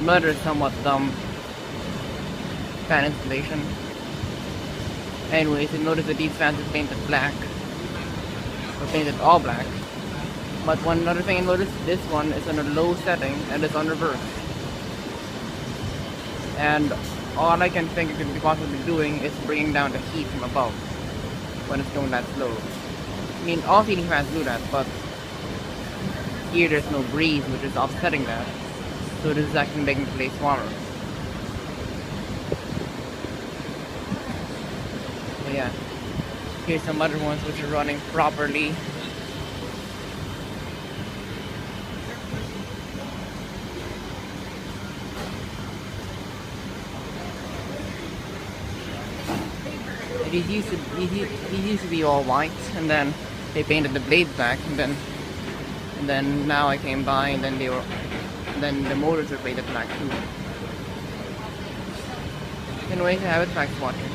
another somewhat dumb fan installation. Anyways, you notice that these fans are painted black, or painted all black. But one other thing I noticed, this one is on a low setting and it's on reverse. And all I can think it could be possibly doing is bringing down the heat from above when it's going that slow. I mean, all ceiling fans do that, but here there's no breeze, which is offsetting that. So this is actually making the place warmer. So yeah, here's some other ones which are running properly. These used to be all white, and then they painted the blades black, and then now I came by, and then the motors were painted black too. Anyways, I have it, thanks for watching.